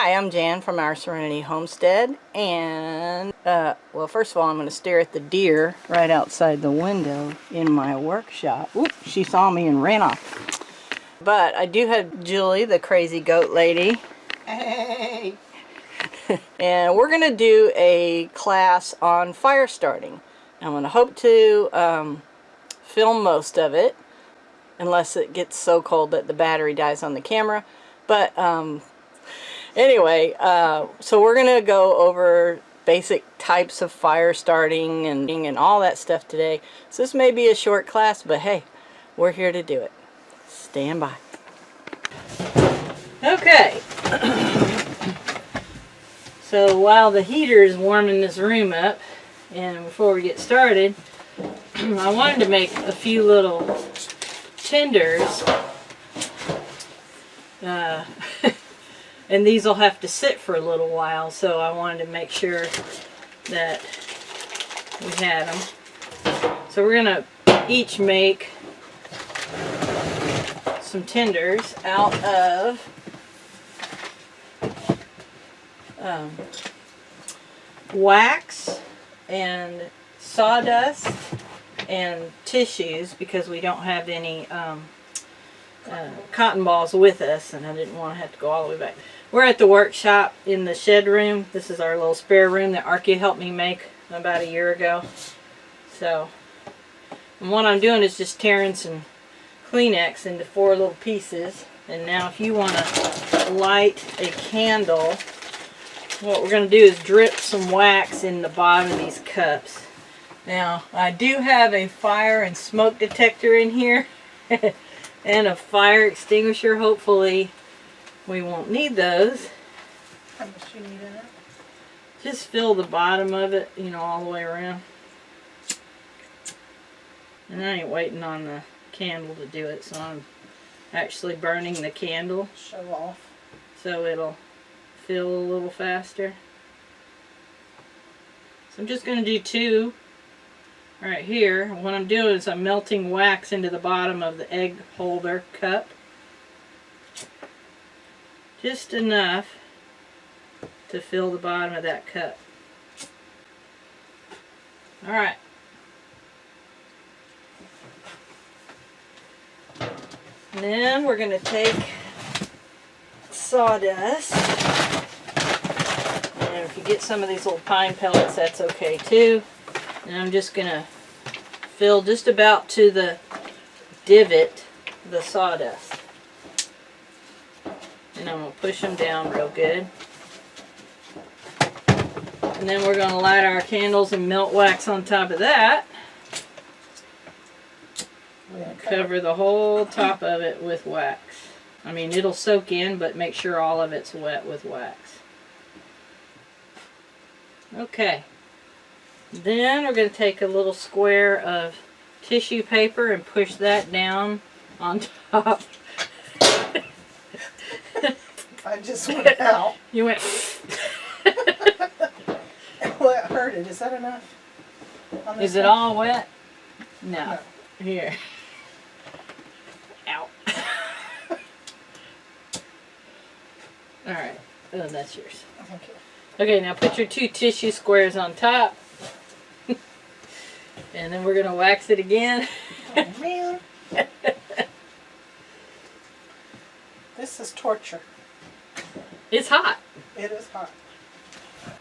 Hi, I'm Jan from Our Serenity Homestead, and well, first of all, I'm going to stare at the deer right outside the window in my workshop. Oop, she saw me and ran off. But I do have Julie, the crazy goat lady. Hey! And we're going to do a class on fire starting. I'm going to hope to film most of it, unless it gets so cold that the battery dies on the camera. But anyway, so we're going to go over basic types of fire starting and all that stuff today. So this may be a short class, but hey, we're here to do it. Stand by. Okay. So while the heater is warming this room up, and before we get started, I wanted to make a few little tenders. And these will have to sit for a little while, so I wanted to make sure that we had them. So we're going to each make some tenders out of wax and sawdust and tissues, because we don't have any cotton balls with us, and I didn't want to have to go all the way back. We're at the workshop in the shed room. This is our little spare room that Archie helped me make about a year ago. So, and what I'm doing is just tearing some Kleenex into 4 little pieces. And now if you want to light a candle, what we're going to do is drip some wax in the bottom of these cups. Now, I do have a fire and smoke detector in here and a fire extinguisher. Hopefully we won't need those. How much do you need in it? Just fill the bottom of it, you know, all the way around. And I ain't waiting on the candle to do it, so I'm actually burning the candle. Show off. So it'll fill a little faster. So I'm just going to do 2 right here. What I'm doing is I'm melting wax into the bottom of the egg holder cup. Just enough to fill the bottom of that cup. Alright. Then we're going to take sawdust. And if you get some of these little pine pellets, that's okay too. And I'm just going to fill just about to the divot the sawdust. And I'm going to push them down real good. And then we're going to light our candles and melt wax on top of that. Cover the whole top of it with wax. I mean, it'll soak in, but make sure all of it's wet with wax. Okay. Then we're going to take a little square of tissue paper and push that down on top. I just went out. You went. Well, it hurted. Is that enough? Is it all wet? No. Here. Ow. Alright. Oh, that's yours. Thank you. Okay, now put your 2 tissue squares on top. And then we're going to wax it again. Oh, man. This is torture. It's hot. It is hot. Of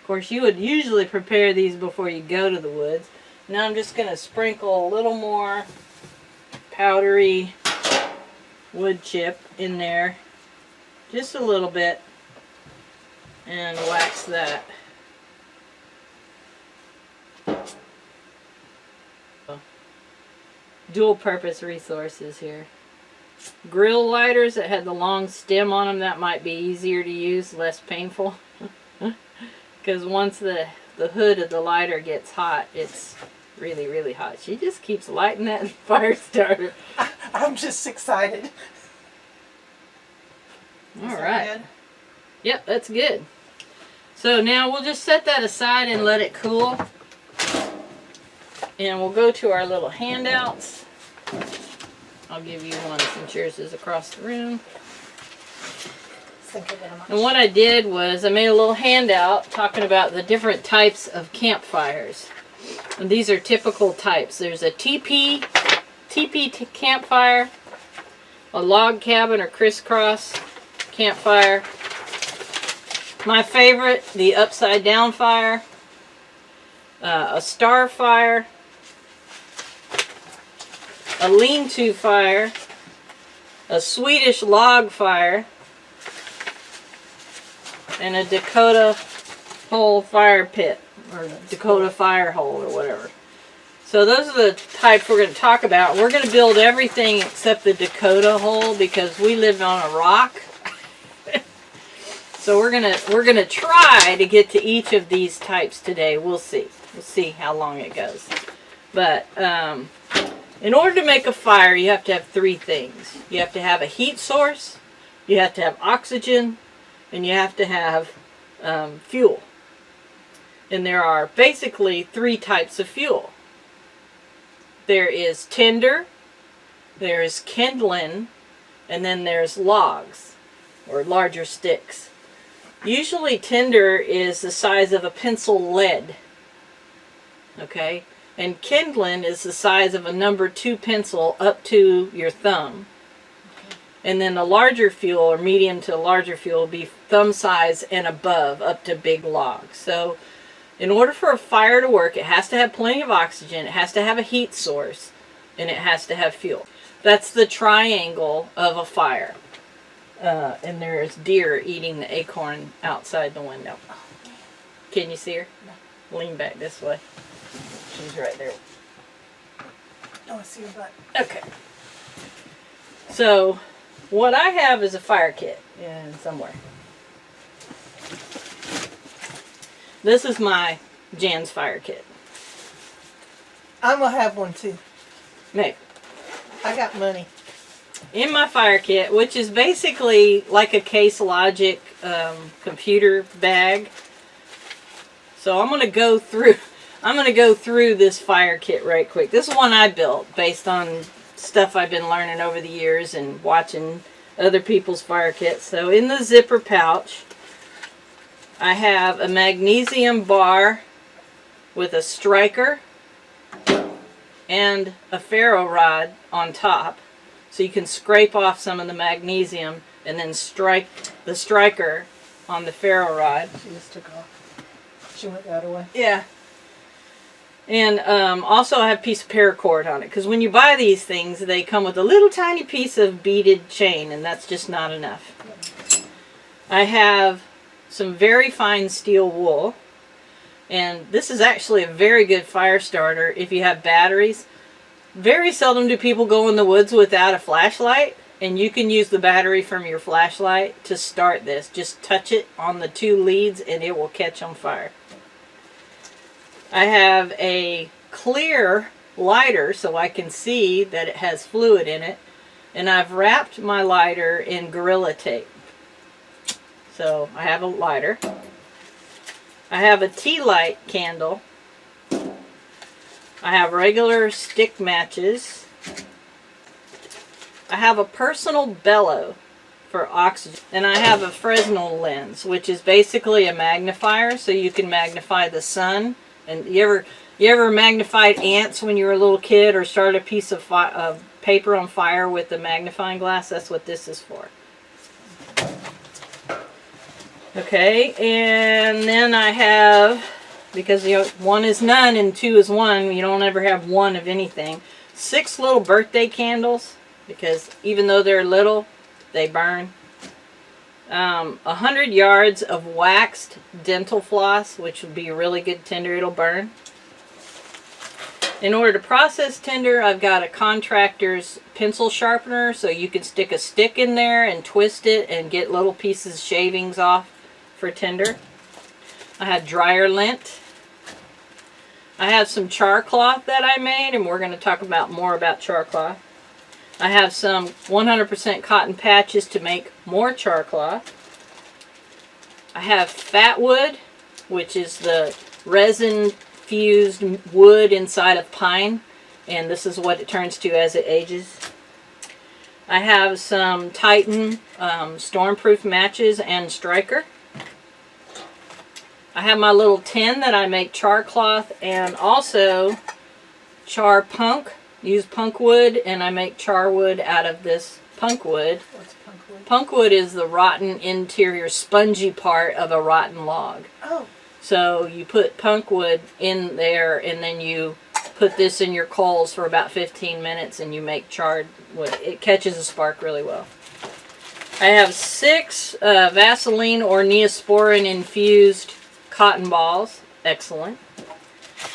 course, you would usually prepare these before you go to the woods. Now I'm just going to sprinkle a little more powdery wood chip in there. Just a little bit. And wax that. Dual purpose resources here. Grill lighters that had the long stem on them, that might be easier to use, less painful. Because once the hood of the lighter gets hot, it's really, really hot. She just keeps lighting that fire starter. I'm just excited. Alright. Yep, that's good. So now we'll just set that aside and let it cool. And we'll go to our little handouts. I'll give you one since yours is across the room. Thank you very much. And what I did was I made a little handout talking about the different types of campfires. And these are typical types. There's a TP campfire, a log cabin or crisscross campfire. My favorite, the upside down fire, a star fire, a lean-to fire, a Swedish log fire, and a Dakota hole fire pit, or Dakota fire hole, or whatever. So those are the types we're going to talk about. We're going to build everything except the Dakota hole because we live on a rock. So we're gonna try to get to each of these types today. We'll see. We'll see how long it goes. But in order to make a fire, you have to have three things. You have to have a heat source, you have to have oxygen, and you have to have fuel. And there are basically three types of fuel. There is tinder, there is kindling, and then there's logs, or larger sticks. Usually tinder is the size of a pencil lead. Okay? And kindling is the size of a number 2 pencil up to your thumb. And then the larger fuel, or medium to larger fuel, will be thumb size and above, up to big logs. So in order for a fire to work, it has to have plenty of oxygen, it has to have a heat source, and it has to have fuel. That's the triangle of a fire. And there's deer eating the acorn outside the window. Can you see her? No. Lean back this way. She's right there. Oh, I see your butt. Okay. So, what I have is a fire kit somewhere. This is my Jan's fire kit. I'm going to have one too. Maybe. I got money. In my fire kit, which is basically like a Case Logic computer bag. So I'm going to go through this fire kit right quick. This is one I built based on stuff I've been learning over the years and watching other people's fire kits. So in the zipper pouch, I have a magnesium bar with a striker and a ferro rod on top. So you can scrape off some of the magnesium and then strike the striker on the ferro rod. She just took off. She went the other way. Yeah. And also I have a piece of paracord on it. Because when you buy these things, they come with a little tiny piece of beaded chain. And that's just not enough. I have some very fine steel wool. And this is actually a very good fire starter if you have batteries. Very seldom do people go in the woods without a flashlight, and you can use the battery from your flashlight to start this. Just touch it on the 2 leads and it will catch on fire. I have a clear lighter so I can see that it has fluid in it, and I've wrapped my lighter in Gorilla Tape. So I have a lighter. I have a tea light candle. I have regular stick matches. I have a personal bellow for oxygen. And I have a Fresnel lens, which is basically a magnifier, so you can magnify the sun. And you ever magnified ants when you were a little kid, or started a piece of paper on fire with a magnifying glass? That's what this is for. Okay, and then I have, because 1 is none and 2 is 1, you don't ever have 1 of anything, 6 little birthday candles, because even though they're little, they burn. 100 yards of waxed dental floss, which would be a really good tinder, it'll burn. In order to process tinder, I've got a contractor's pencil sharpener, so you can stick a stick in there and twist it and get little pieces, shavings off for tinder. I have dryer lint. I have some char cloth that I made, and we're going to talk about more about char cloth. I have some 100% cotton patches to make more char cloth. I have fat wood, which is the resin fused wood inside of pine, and this is what it turns to as it ages. I have some Titan stormproof matches and striker. I have my little tin that I make char cloth and also char punk. Use punk wood, and I make char wood out of this punk wood. What's punk wood? Punk wood is the rotten interior spongy part of a rotten log. Oh. So you put punk wood in there, and then you put this in your coals for about 15 minutes, and you make charred wood. It catches a spark really well. I have 6 Vaseline or Neosporin infused cotton balls. Excellent.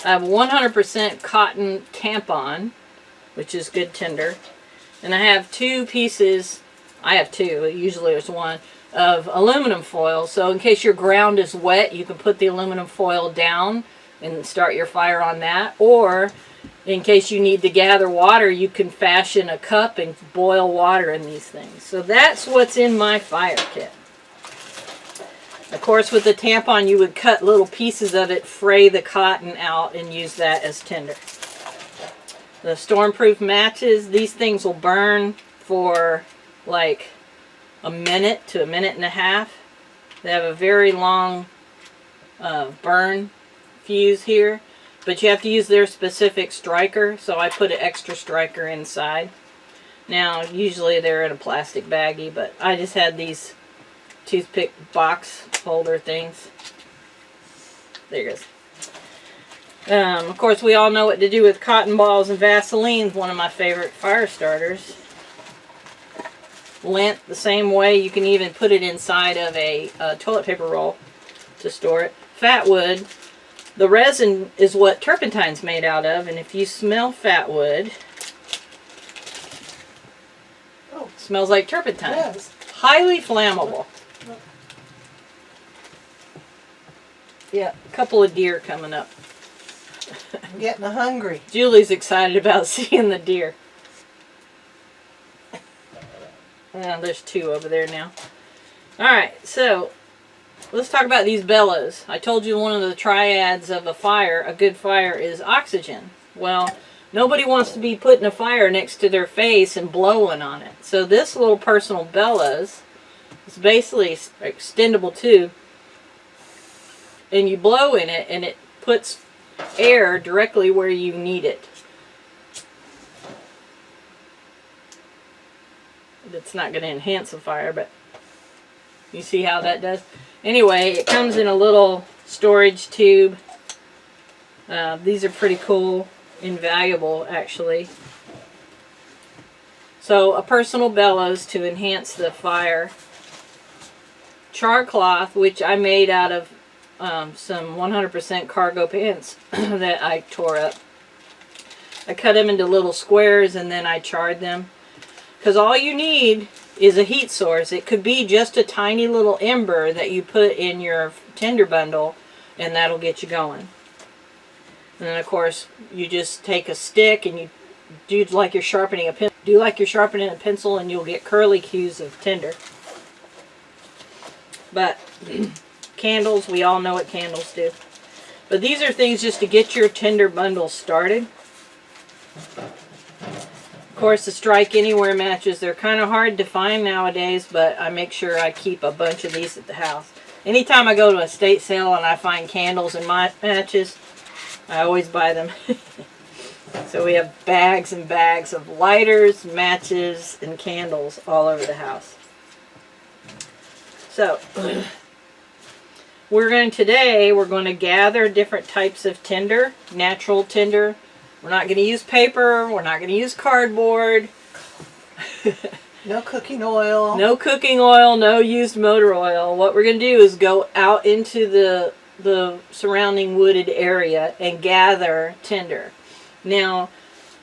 I have 100% cotton tampon, which is good tinder. And I have 2 pieces, I have 2, usually there's 1, of aluminum foil. So in case your ground is wet, you can put the aluminum foil down and start your fire on that. Or in case you need to gather water, you can fashion a cup and boil water in these things. So that's what's in my fire kit. Of course, with the tampon, you would cut little pieces of it, fray the cotton out, and use that as tinder. The stormproof matches, these things will burn for like a minute to a minute and a half. They have a very long burn fuse here, but you have to use their specific striker, so I put an extra striker inside. Now, usually they're in a plastic baggie, but I just had these toothpick box holder things. There it goes. Of course, we all know what to do with cotton balls and Vaseline, one of my favorite fire starters. Lint, the same way. You can even put it inside of a toilet paper roll to store it. Fat wood. The resin is what turpentine's made out of, and if you smell fat wood, it smells like turpentine. Yes. Highly flammable. Yeah, a couple of deer coming up. I'm getting hungry. Julie's excited about seeing the deer. There's 2 over there now. Alright, so let's talk about these bellows. I told you one of the triads of a fire, a good fire, is oxygen. Well, nobody wants to be putting a fire next to their face and blowing on it. So this little personal bellows is basically an extendable tube, and you blow in it, and it puts air directly where you need it. It's not going to enhance the fire, but you see how that does? Anyway, it comes in a little storage tube. These are pretty cool, invaluable actually. So a personal bellows to enhance the fire. Char cloth, which I made out of some 100% cargo pants that I tore up. I cut them into little squares and then I charred them. Because all you need is a heat source. It could be just a tiny little ember that you put in your tinder bundle, and that'll get you going. And then of course you just take a stick and you do like you're sharpening a pencil. Do like you're sharpening a pencil, and you'll get curly cues of tinder. But candles, we all know what candles do. But these are things just to get your tinder bundle started. Of course, the Strike Anywhere matches, they're kind of hard to find nowadays, but I make sure I keep a bunch of these at the house. Anytime I go to a estate sale and I find candles and matches, I always buy them. So we have bags and bags of lighters, matches, and candles all over the house. So, we're going to gather different types of tinder, natural tinder. We're not going to use paper. We're not going to use cardboard. No cooking oil. No cooking oil, no used motor oil. What we're going to do is go out into the surrounding wooded area and gather tinder. Now,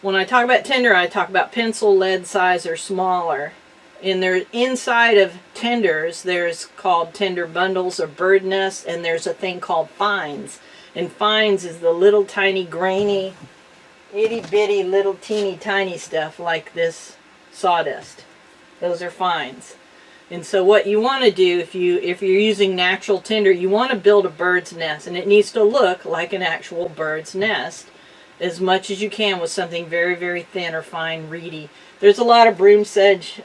when I talk about tinder, I talk about pencil lead size or smaller. Inside of tinders, there's called tinder bundles or bird nests, and there's a thing called fines. And fines is the little tiny grainy, itty bitty little teeny tiny stuff like this sawdust. Those are fines. And so what you want to do if you're using natural tinder, you want to build a bird's nest, and it needs to look like an actual bird's nest as much as you can with something very, very thin or fine reedy. There's a lot of broom sedge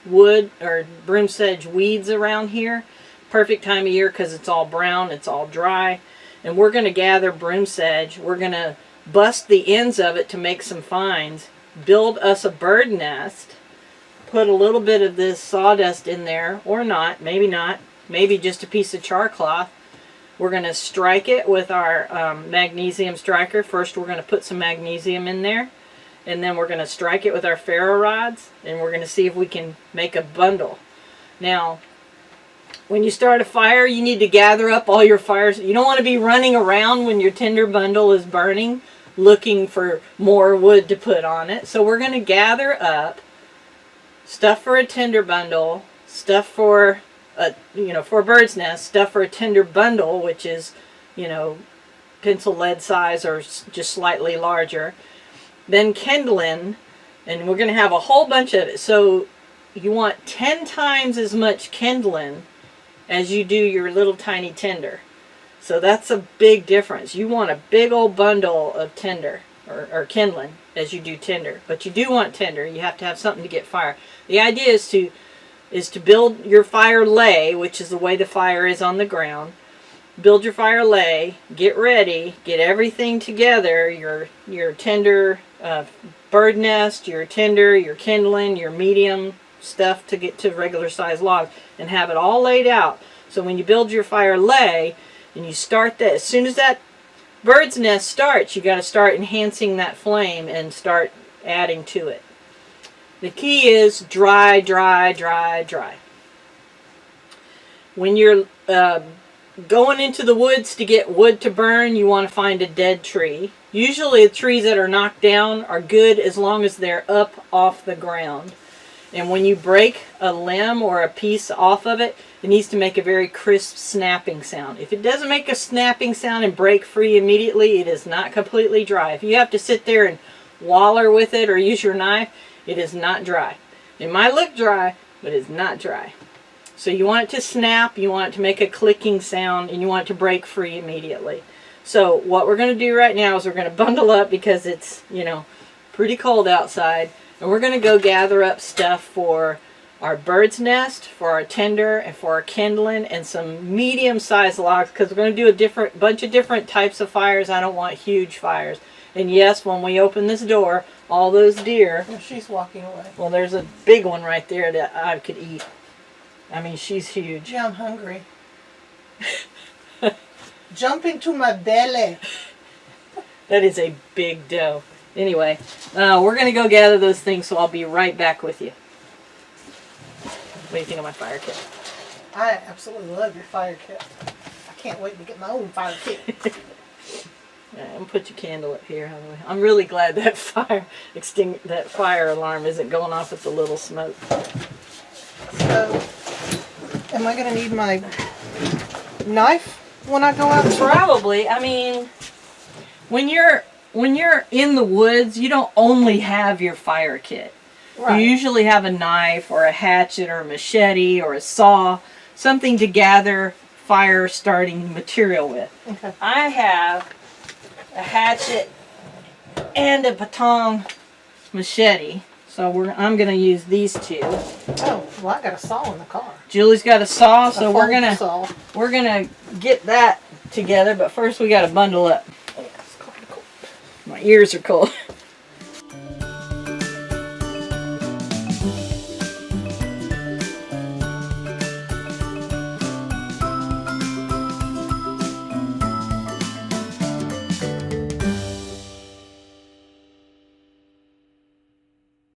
wood or broom sedge weeds around here. Perfect time of year because it's all brown, it's all dry. And we're going to gather broom sedge. We're going to bust the ends of it to make some fines. Build us a bird nest. Put a little bit of this sawdust in there, or not, maybe just a piece of char cloth. We're going to strike it with our magnesium striker. First we're going to put some magnesium in there, and then we're going to strike it with our ferro rods, and we're going to see if we can make a bundle. Now, when you start a fire, you need to gather up all your fires. You don't want to be running around when your tinder bundle is burning looking for more wood to put on it. So we're going to gather up stuff for a tinder bundle, stuff for a, for a bird's nest, stuff for a tinder bundle, which is, pencil lead size or just slightly larger. Then kindling, and we're going to have a whole bunch of it. So you want 10 times as much kindling as you do your little tiny tinder. So that's a big difference. You want a big old bundle of tinder or kindling as you do tinder. But you do want tinder. You have to have something to get fire. The idea is to build your fire lay, which is the way the fire is on the ground. Build your fire lay, get ready, get everything together, your tinder, bird nest, your tinder, your kindling, your medium stuff to get to regular size logs, and have it all laid out. So when you build your fire lay and you start that, as soon as that bird's nest starts, you got to start enhancing that flame and start adding to it. The key is dry, dry, dry, dry. When you're going into the woods to get wood to burn, you want to find a dead tree. Usually the trees that are knocked down are good as long as they're up off the ground. And when you break a limb or a piece off of it, it needs to make a very crisp snapping sound. If it doesn't make a snapping sound and break free immediately, it is not completely dry. If you have to sit there and waller with it or use your knife, it is not dry. It might look dry, but it's not dry. So you want it to snap, you want it to make a clicking sound, and you want it to break free immediately. So what we're going to do right now is we're going to bundle up because it's, pretty cold outside. And we're going to go gather up stuff for our bird's nest, for our tinder, and for our kindling, and some medium-sized logs, because we're going to do a bunch of different types of fires. I don't want huge fires. And yes, when we open this door, all those deer... Well, she's walking away. Well, there's a big one right there that I could eat. I mean, she's huge. Yeah, I'm hungry. Jump into my belly. That is a big doe. Anyway, we're going to go gather those things, so I'll be right back with you. What do you think of my fire kit? I absolutely love your fire kit. I can't wait to get my own fire kit. I'm going to put your candle up here. I'm really glad that fire alarm isn't going off with the little smoke. So, am I going to need my knife when I go out? Probably. I mean, when you're in the woods, you don't only have your fire kit. Right. You usually have a knife or a hatchet or a machete or a saw, something to gather fire starting material with. Okay. I have a hatchet and a baton machete, so I'm going to use these two. Oh, well, I got a saw in the car. Julie's got a saw, so we're gonna get that together. But first, we got to bundle up. My ears are cold.